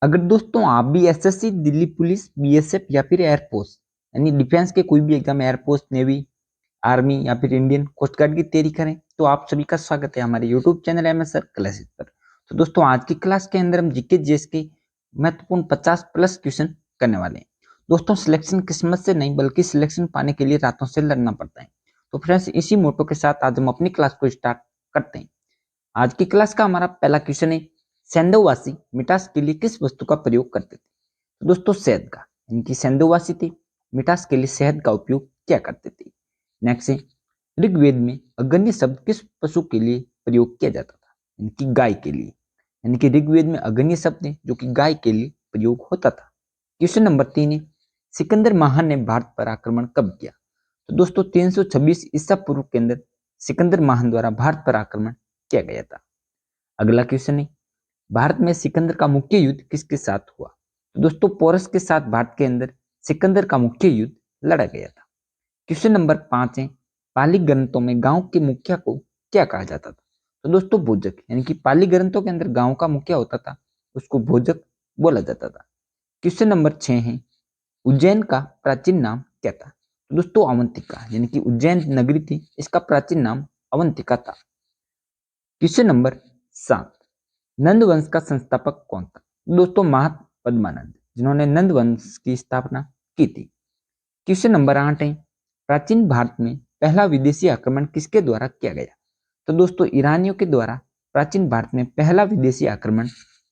अगर दोस्तों आप भी एसएससी, दिल्ली पुलिस, बीएसएफ या फिर एयरफोर्स यानी डिफेंस के कोई भी एग्जाम, एयरफोर्स, नेवी, आर्मी या फिर इंडियन कोस्ट गार्ड की तैयारी करें तो आप सभी का स्वागत है हमारे यूट्यूब चैनल एमएसआर क्लासेस पर। तो दोस्तों आज की क्लास के अंदर हम जीके जीएस के महत्वपूर्ण 50 प्लस क्वेश्चन करने वाले हैं। दोस्तों सिलेक्शन किस्मत से नहीं बल्कि सिलेक्शन पाने के लिए रातों से लड़ना पड़ता है। तो फ्रेंड्स इसी मोटो के साथ आज हम अपनी क्लास को स्टार्ट करते हैं। आज की क्लास का हमारा पहला क्वेश्चन है, सेंधोवासी मिठास के लिए किस वस्तु का प्रयोग करते थे? तो दोस्तों शहद का, इनकी सेंधोवासी थे मिठास के लिए शहद का उपयोग क्या करते थे। नेक्स्ट है, ऋग्वेद में अगन्य शब्द किस पशु के लिए प्रयोग किया जाता था? इनकी गाय के लिए, यानी कि ऋग्वेद में अगन्य शब्द है जो कि गाय के लिए प्रयोग होता था। क्वेश्चन नंबर 3 है, सिकंदर महान ने भारत पर आक्रमण कब किया? तो दोस्तों 326 ईसा पूर्व के अंदर सिकंदर महान द्वारा भारत पर आक्रमण किया गया था। अगला क्वेश्चन है, भारत में सिकंदर का मुख्य युद्ध किसके साथ हुआ? तो दोस्तों पोरस के साथ भारत के अंदर सिकंदर का मुख्य युद्ध लड़ा गया था। क्वेश्चन नंबर 5 है, पाली ग्रंथों में गांव के मुखिया को क्या कहा जाता था? तो दोस्तों भोजक, यानी कि पाली ग्रंथों के अंदर गांव का मुखिया होता था उसको भोजक बोला जाता था। क्वेश्चन नंबर 6 है, उज्जैन का प्राचीन नाम क्या था? तो दोस्तों अवंतिका, यानी कि उज्जैन नगरी थी, इसका प्राचीन नाम अवंतिका था। क्वेश्चन नंबर 7, नंद वंश का संस्थापक कौन था? दोस्तों महात्मा पद्मानंद, जिन्होंने नंद वंश की स्थापना की थी। क्वेश्चन नंबर 8 है, प्राचीन भारत में पहला विदेशी आक्रमण किसके द्वारा किया गया? तो दोस्तों ईरानियों के द्वारा प्राचीन भारत में पहला विदेशी आक्रमण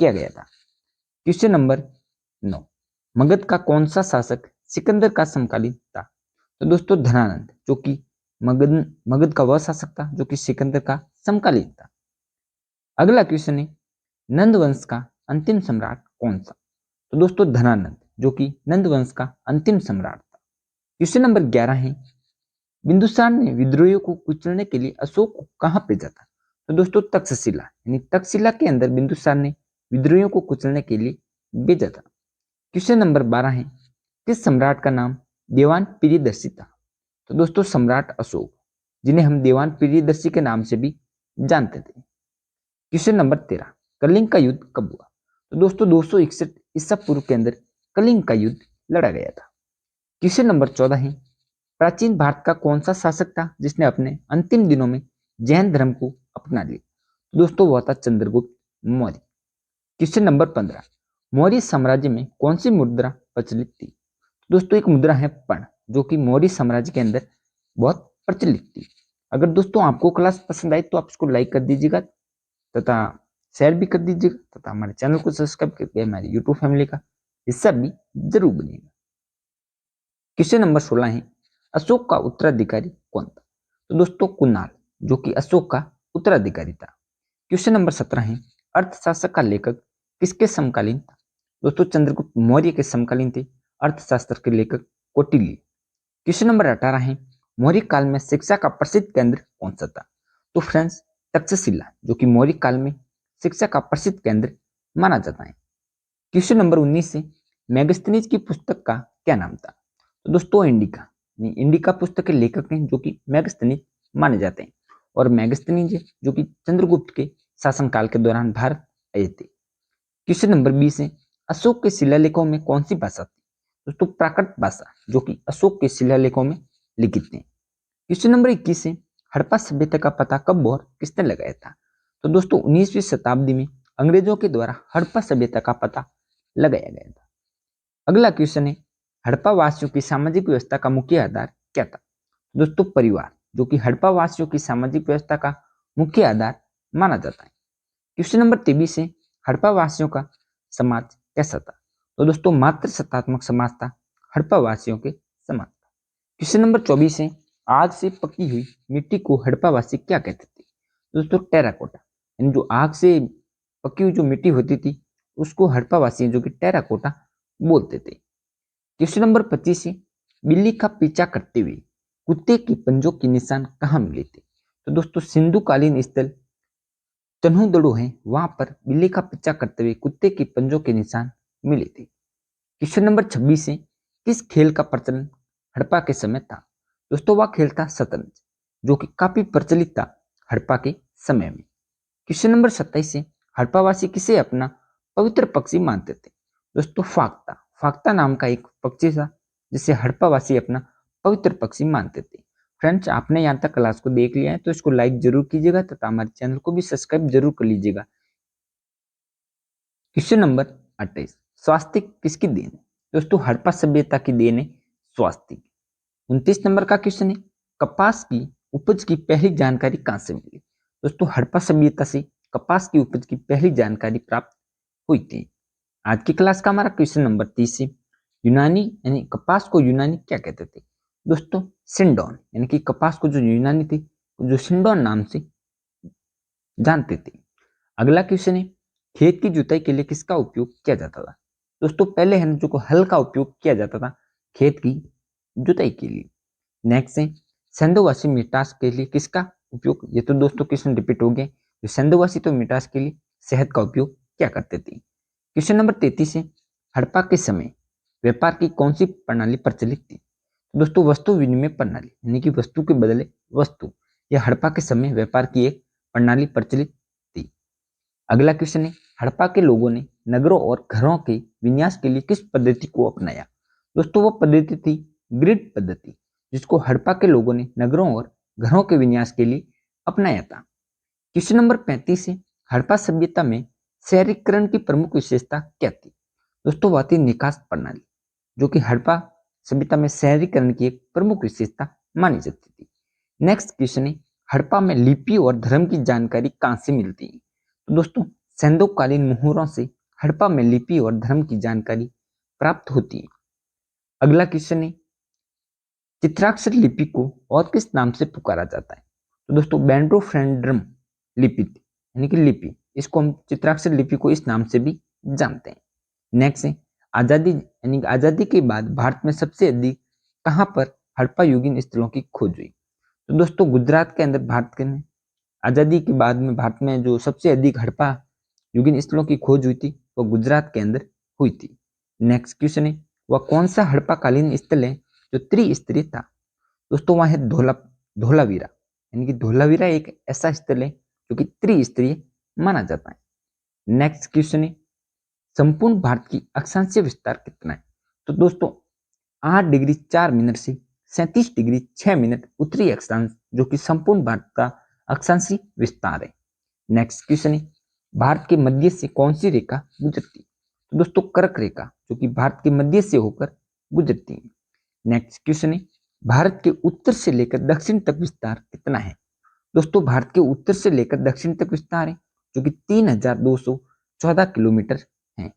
किया गया था। क्वेश्चन नंबर 9, मगध का कौन सा शासक सिकंदर का समकालीन था? तो दोस्तों धनानंद, जो कि मगध मगध का वह शासक था जो कि सिकंदर का समकालीन था। अगला क्वेश्चन है, नंद वंश का अंतिम सम्राट कौन सा? तो दोस्तों धनानंद, जो कि नंद वंश का अंतिम सम्राट था। क्वेश्चन नंबर 11 है, बिंदुसार ने विद्रोहियों को कुचलने के लिए अशोक को कहां भेजा था? तो दोस्तों तक्षशिला, यानी तक्षशिला के अंदर बिंदुसार ने विद्रोहियों को कुचलने के लिए भेजा था। क्वेश्चन नंबर 12 है, किस सम्राट का नाम देवान प्रियदर्शी था? तो दोस्तों सम्राट अशोक, जिन्हें हम देवान प्रियदर्शी के नाम से भी जानते थे। क्वेश्चन नंबर 13, कलिंग का युद्ध कब हुआ? तो दोस्तों 261 ईसा पूर्व के अंदर कलिंग का युद्ध लड़ा गया था। क्वेश्चन नंबर 14 है, प्राचीन भारत का कौन सा शासक था जिसने अपने अंतिम दिनों में जैन धर्म को अपना लिया? तो दोस्तों वह था चंद्रगुप्त मौर्य। क्वेश्चन नंबर 15, मौर्य साम्राज्य में कौन सी मुद्रा प्रचलित थी? दोस्तों एक मुद्रा है पर्ण, जो कि मौर्य साम्राज्य के अंदर बहुत प्रचलित थी। अगर दोस्तों आपको क्लास पसंद आई तो आप इसको लाइक कर दीजिएगा तथा शेयर भी कर दीजिएगा तथा हमारे चैनल को सब्सक्राइब करके हमारी यूट्यूब फैमिली का हिस्सा भी जरूर बनिएगा। क्वेश्चन नंबर 16 है, अशोक का उत्तराधिकारी कौन था? तो दोस्तों कुणाल, जो कि अशोक का उत्तराधिकारी था। क्वेश्चन नंबर 17 है, अर्थशास्त्र का लेखक किसके समकालीन था? दोस्तों चंद्रगुप्त मौर्य के समकालीन थे अर्थशास्त्र के लेखक कौटिल्य। क्वेश्चन नंबर 18 है, मौर्य काल में शिक्षा का प्रसिद्ध केंद्र कौन सा था? तो फ्रेंड्स तक्षशिला, जो कि मौर्य काल में शिक्षा का प्रसिद्ध केंद्र माना जाता है। क्वेश्चन नंबर 19 से, मेगास्थनीज की पुस्तक का क्या नाम था? तो दोस्तों इंडिका, इंडिका पुस्तक के लेखक हैं जो कि मेगास्थनीज माने जाते हैं और मेगास्थनीज जो कि चंद्रगुप्त के शासनकाल के दौरान भारत आए थे। क्वेश्चन नंबर 20 है, अशोक के शिलालेखों में कौन सी भाषा थी? दोस्तों प्राकृत भाषा, जो कि अशोक के शिलालेखों में लिखित है। क्वेश्चन नंबर 21 है, हड़प्पा सभ्यता का पता कब और किसने लगाया था? तो दोस्तों 19वीं शताब्दी में अंग्रेजों के द्वारा हड़प्पा सभ्यता का पता लगाया गया था। अगला क्वेश्चन है, हड़प्पा वासियों की सामाजिक व्यवस्था का मुख्य आधार क्या था? दोस्तों परिवार, जो कि हड़प्पा वासियों की सामाजिक व्यवस्था का मुख्य आधार माना जाता है। क्वेश्चन नंबर 23 है, हड़प्पा वासियों का समाज कैसा था? तो दोस्तों मात्र सत्तात्मक समाज था हड़प्पा वासियों के समाज था। क्वेश्चन नंबर 24 है, आग से पकी हुई मिट्टी को हड़प्पा वासी क्या कहते थे? दोस्तों टेराकोटा, यानी जो आग से पकी हुई जो मिट्टी होती थी उसको हड़प्पा वासी जो कि टेराकोटा बोलते थे। क्वेश्चन नंबर 25 है, बिल्ली का पीछा करते हुए कुत्ते के पंजों के निशान कहाँ मिले थे? तो दोस्तों सिंधु कालीन स्थल तन्हुदड़ो है, वहां पर बिल्ली का पीछा करते हुए कुत्ते के पंजों के निशान मिले थे। क्वेश्चन नंबर 26 है, किस खेल का प्रचलन हड़प्पा के समय था? दोस्तों वह खेल था शतरंज, जो कि काफी प्रचलित था हड़प्पा के समय में। क्वेश्चन नंबर 27 है, हड़प्पावासी किसे अपना पवित्र पक्षी मानते थे? दोस्तों फाख्ता, फाख्ता नाम का एक पक्षी था जिसे हड़प्पावासी अपना पवित्र पक्षी मानते थे। फ्रेंड्स, आपने यहाँ तक क्लास को देख लिया है तो इसको लाइक जरूर कीजिएगा तथा हमारे चैनल को भी सब्सक्राइब जरूर कर लीजिएगा। क्वेश्चन नंबर 28, स्वास्तिक किसकी देन है? दोस्तों हड़प्पा सभ्यता की देन है स्वास्तिक। 29 नंबर का क्वेश्चन है, कपास की उपज की पहली जानकारी कहां से मिली? दोस्तों हड़प्पा सभ्यता से कपास की उपज की पहली जानकारी प्राप्त हुई थी। आज की क्लास का हमारा क्वेश्चन नंबर 30 है, यूनानी यानी कपास को यूनानी क्या कहते थे? दोस्तों सिंडोन, यानी कि कपास को जो यूनानी थे जो सिंडोन नाम से जानते थे। अगला क्वेश्चन है, खेत की जुताई के लिए किसका उपयोग किया जाता था? दोस्तों पहले है जो को हल का उपयोग किया जाता था खेत की जुताई के लिए। नेक्स्ट है, सेंधोवासी मिठास के लिए किसका उपयोग? ये तो दोस्तों क्वेश्चन रिपीट हो गए। जो सेंधोवासी तो मिठास के लिए शहद का उपयोग क्या करते थे। क्वेश्चन नंबर 33 है, हड़प्पा के समय व्यापार की कौन सी प्रणाली प्रचलित थी? दोस्तों वस्तु विनिमय प्रणाली, यानी कि वस्तु के बदले वस्तु, यह हड़प्पा के समय व्यापार की एक प्रणाली प्रचलित थी। अगला क्वेश्चन है, हड़प्पा के लोगों ने नगरों और घरों के विन्यास के लिए किस पद्धति को अपनाया? दोस्तों वो पद्धति थी ग्रिड पद्धति, जिसको हड़प्पा के लोगों ने नगरों और घरों के विन्यास के लिए अपनाया था। क्वेश्चन नंबर 35 है, हड़प्पा सभ्यता में शहरीकरण की प्रमुख विशेषता क्या थी? दोस्तों वह थी निकास प्रणाली, जो कि हड़प्पा सभ्यता में शहरीकरण की एक प्रमुख विशेषता मानी जाती थी। नेक्स्ट क्वेश्चन है, हड़प्पा में लिपि और धर्म की जानकारी कहां से मिलती है? तो दोस्तों सैंधवकालीन मुहूरों से हड़प्पा में लिपि और धर्म की जानकारी प्राप्त होती है। अगला क्वेश्चन है, चित्राक्षर लिपि को और किस नाम से पुकारा जाता है? तो दोस्तों बैंड्रोफ्रेंड्रम लिपि, यानी कि लिपि, इसको हम चित्राक्षर लिपि को इस नाम से भी जानते हैं। नेक्स्ट है, आजादी यानी आजादी के बाद भारत में सबसे अधिक कहां पर हड़प्पा युगीन स्थलों की खोज हुई? तो दोस्तों गुजरात के अंदर भारत के में आजादी के बाद में भारत में जो सबसे अधिक हड़प्पा युगीन स्थलों की खोज हुई थी वो गुजरात के अंदर हुई थी। नेक्स्ट क्वेश्चन है, वह कौन सा हड़प्पा कालीन स्थल है जो त्रिस्तरीय था? दोस्तों वहां है धोलावीरा, यानी कि धोलावीरा एक ऐसा स्थल है जो कि त्रिस्तरीय माना जाता है। नेक्स्ट क्वेश्चन है, संपूर्ण भारत की अक्षांशीय विस्तार कितना है? तो दोस्तों 8 डिग्री 4 मिनट से 37 डिग्री 6 मिनट उत्तरी अक्षांश, जो कि संपूर्ण भारत का अक्षांशीय विस्तार है। नेक्स्ट क्वेश्चन है, भारत के मध्य से कौन सी रेखा गुजरती है? तो दोस्तों कर्क रेखा, जो कि भारत के मध्य से होकर गुजरती है। नेक्स्ट क्वेश्चन है, भारत के उत्तर से लेकर दक्षिण तक विस्तार कितना है? दोस्तों भारत के उत्तर से लेकर दक्षिण तक विस्तार है जो कि 3214 किलोमीटर है।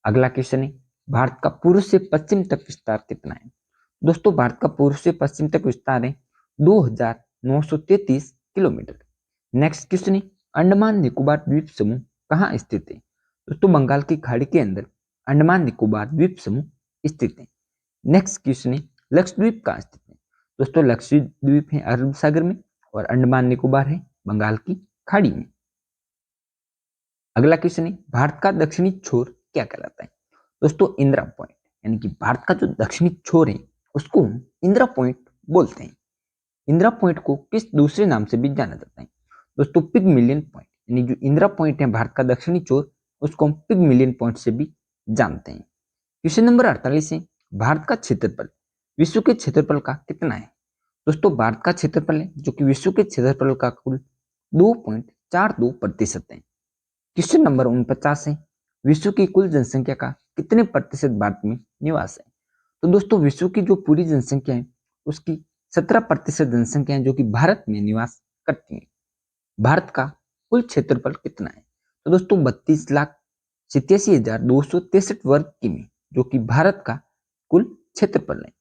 अगला क्वेश्चन है, भारत का पूर्व से पश्चिम तक विस्तार कितना है? दोस्तों भारत का पूर्व से पश्चिम तक विस्तार है 2933 किलोमीटर। नेक्स्ट क्वेश्चन है, अंडमान निकोबार द्वीप समूह कहाँ स्थित है? दोस्तों बंगाल की खाड़ी के अंदर अंडमान निकोबार द्वीप समूह स्थित है। नेक्स्ट क्वेश्चन है, लक्षद्वीप कहाँ स्थित है? दोस्तों लक्षद्वीप है अरब सागर में और अंडमान निकोबार है बंगाल की खाड़ी में। अगला क्वेश्चन है, भारत का दक्षिणी छोर क्या कहलाता है? दोस्तों इंदिरा पॉइंट, यानी कि भारत का जो दक्षिणी छोर है उसको हम इंदिरा पॉइंट बोलते हैं। इंदिरा पॉइंट को किस दूसरे नाम से भी जाना जाता है? दोस्तों पिगमिलियन पॉइंट, यानी जो इंदिरा पॉइंट है भारत का दक्षिणी छोर उसको हम पिगमिलियन पॉइंट से भी जानते हैं। क्वेश्चन नंबर 48 है, भारत का क्षेत्रफल विश्व के क्षेत्रफल का कितना है? दोस्तों भारत का क्षेत्रफल है जो कि विश्व के क्षेत्रफल का कुल 2.42% है। क्वेश्चन नंबर 49 है, विश्व की कुल जनसंख्या का कितने प्रतिशत भारत में निवास है? तो दोस्तों विश्व की जो पूरी जनसंख्या है उसकी 17% जनसंख्या है जो कि भारत में निवास करती है। भारत का कुल क्षेत्रफल कितना है? तो दोस्तों 32,87,263 वर्ग किमी, जो कि भारत का कुल क्षेत्रफल है।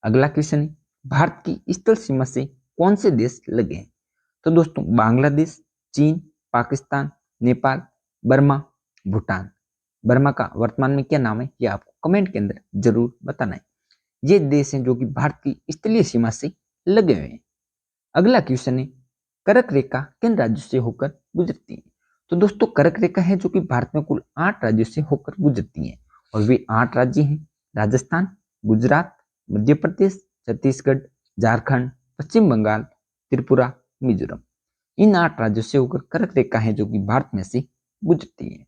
अगला क्वेश्चन है, भारत की स्थल सीमा से कौन से देश लगे हैं? तो दोस्तों बांग्लादेश, चीन, पाकिस्तान, नेपाल, बर्मा, भूटान। बर्मा का वर्तमान में क्या नाम है ये आपको कमेंट के अंदर जरूर बताना है। ये देश हैं जो कि भारत की स्थलीय सीमा से लगे हुए हैं। अगला क्वेश्चन है, कर्क रेखा किन राज्यों से होकर गुजरती है? तो दोस्तों कर्क रेखा है जो कि भारत में कुल 8 राज्यों से होकर गुजरती है और वे 8 राज्य हैं राजस्थान, गुजरात, मध्य प्रदेश, छत्तीसगढ़, झारखंड, पश्चिम बंगाल, त्रिपुरा, मिजोरम। इन 8 राज्यों से होकर कर्क रेखा है जो कि भारत में से गुजरती है।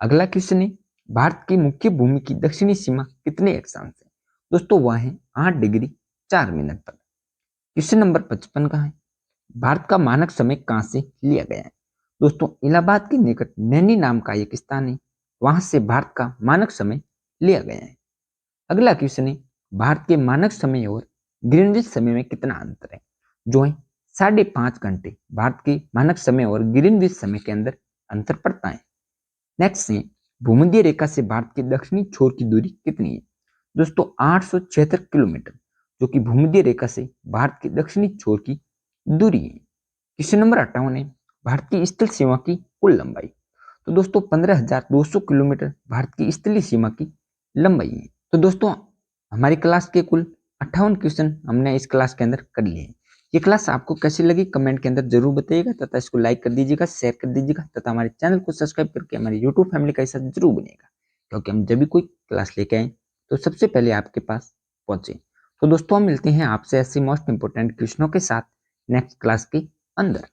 अगला क्वेश्चन है, भारत की मुख्य भूमि की दक्षिणी सीमा कितने अक्षांश है? दोस्तों वह है 8 डिग्री 4 मिनट पर। क्वेश्चन नंबर 55 का है, भारत का मानक समय कहाँ से लिया गया है? दोस्तों इलाहाबाद के निकट नैनी नाम का एक स्थान है, वहां से भारत का मानक समय लिया गया है। अगला क्वेश्चन है, भारत के मानक समय और ग्रीनविच समय में कितना अंतर है? जो है 5.5 घंटे भारत के मानक समय और ग्रीनविच समय के अंदर अंतर पड़ता है। नेक्स्ट है, भूमध्य रेखा से भारत के दक्षिणी छोर की दूरी कितनी है? दोस्तों 876 किलोमीटर, जो कि भूमध्य रेखा से भारत के दक्षिणी छोर की दूरी है। क्वेश्चन नंबर 58 है, भारत की स्थल सीमा की कुल लंबाई। तो दोस्तों 15,200 किलोमीटर भारत की स्थलीय सीमा की लंबाई है। तो दोस्तों हमारी क्लास के कुल 58 क्वेश्चन हमने इस क्लास के अंदर कर लिए हैं। ये क्लास आपको कैसी लगी कमेंट के अंदर जरूर बताइएगा, तथा इसको लाइक कर दीजिएगा, शेयर कर दीजिएगा, तथा हमारे चैनल को सब्सक्राइब करके हमारे यूट्यूब फैमिली का हिस्सा जरूर बनिएगा, क्योंकि हम जब भी कोई क्लास लेके आए तो सबसे पहले आपके पास पहुंचे। तो दोस्तों हम मिलते हैं आपसे ऐसे मोस्ट इंपोर्टेंट क्वेश्चनों के साथ नेक्स्ट क्लास के अंदर।